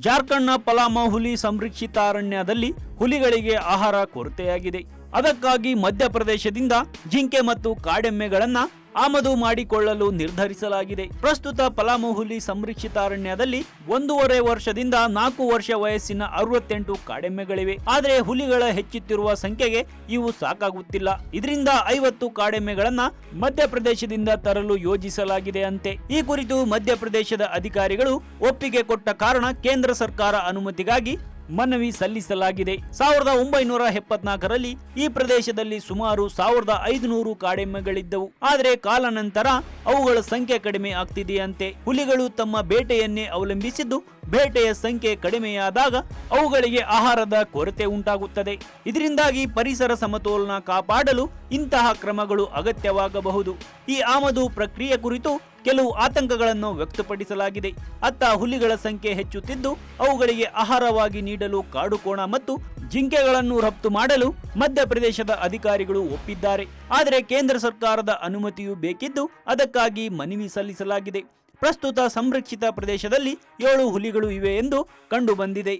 ಜಾರ್ಖಂಡ್ನ ಪಲಾಮು ಹುಲಿ ಸಂರಕ್ಷಿತಾರಣ್ಯದಲ್ಲಿ ಹುಲಿಗಳಿಗೆ ಆಹಾರ ಕೊರತೆಯಾಗಿದೆ. ಅದಕ್ಕಾಗಿ ಮಧ್ಯಪ್ರದೇಶದಿಂದ ಜಿಂಕೆ ಮತ್ತು ಕಾಡೆಮ್ಮೆಗಳನ್ನ ಆಮದು ಮಾಡಿಕೊಳ್ಳಲು ನಿರ್ಧರಿಸಲಾಗಿದೆ. ಪ್ರಸ್ತುತ ಪಲಾಮು ಹುಲಿ ಸಂರಕ್ಷಿತಾರಣ್ಯದಲ್ಲಿ 1.5 ವರ್ಷದಿಂದ 4 ವರ್ಷ ವಯಸ್ಸಿನ 68 ಕಾಡೆಮ್ಮೆಗಳಿವೆ. ಆದರೆ ಹುಲಿಗಳ ಹೆಚ್ಚುತ್ತಿರುವ ಸಂಖ್ಯೆಗೆ ಇವು ಸಾಕಾಗುತ್ತಿಲ್ಲ. ಇದರಿಂದ 50 ಕಾಡೆಮ್ಮೆಗಳನ್ನ ಮಧ್ಯಪ್ರದೇಶದಿಂದ ತರಲು ಯೋಜಿಸಲಾಗಿದೆ ಅಂತೆ. ಈ ಕುರಿತು ಮಧ್ಯಪ್ರದೇಶದ ಅಧಿಕಾರಿಗಳು ಒಪ್ಪಿಗೆ ಕೊಟ್ಟ ಕಾರಣ ಕೇಂದ್ರ ಸರ್ಕಾರ ಅನುಮತಿಗಾಗಿ ಮನವಿ ಸಲ್ಲಿಸಲಾಗಿದೆ. 1974ರಲ್ಲಿ ಈ ಪ್ರದೇಶದಲ್ಲಿ ಸುಮಾರು 1500 ಕಾಡೆಮ್ಮೆಗಳಿದ್ದವು. ಆದರೆ ಕಾಲಾನಂತರ ಅವುಗಳ ಸಂಖ್ಯೆ ಕಡಿಮೆ ಆಗ್ತಿದೆಯಂತೆ. ಹುಲಿಗಳು ತಮ್ಮ ಬೇಟೆಯನ್ನೇ ಅವಲಂಬಿಸಿದ್ದು, ಬೇಟೆಯ ಸಂಖ್ಯೆ ಕಡಿಮೆಯಾದಾಗ ಅವುಗಳಿಗೆ ಆಹಾರದ ಕೊರತೆ ಉಂಟಾಗುತ್ತದೆ. ಇದರಿಂದಾಗಿ ಪರಿಸರ ಸಮತೋಲನ ಕಾಪಾಡಲು ಇಂತಹ ಕ್ರಮಗಳು ಅಗತ್ಯವಾಗಬಹುದು. ಈ ಆಮದು ಪ್ರಕ್ರಿಯೆ ಕುರಿತು ಕೆಲವು ಆತಂಕಗಳನ್ನು ವ್ಯಕ್ತಪಡಿಸಲಾಗಿದೆ. ಅತ್ತ ಹುಲಿಗಳ ಸಂಖ್ಯೆ ಹೆಚ್ಚುತ್ತಿದ್ದು, ಅವುಗಳಿಗೆ ಆಹಾರವಾಗಿ ನೀಡಲು ಕಾಡುಕೋಣ ಮತ್ತು ಜಿಂಕೆಗಳನ್ನು ರಫ್ತು ಮಾಡಲು ಮಧ್ಯಪ್ರದೇಶದ ಅಧಿಕಾರಿಗಳು ಒಪ್ಪಿದ್ದಾರೆ. ಆದರೆ ಕೇಂದ್ರ ಸರ್ಕಾರದ ಅನುಮತಿಯೂ ಬೇಕಿದ್ದು, ಅದಕ್ಕಾಗಿ ಮನವಿ ಸಲ್ಲಿಸಲಾಗಿದೆ. ಪ್ರಸ್ತುತ ಸಂರಕ್ಷಿತ ಪ್ರದೇಶದಲ್ಲಿ 7 ಹುಲಿಗಳು ಇವೆ ಎಂದು ಕಂಡುಬಂದಿದೆ.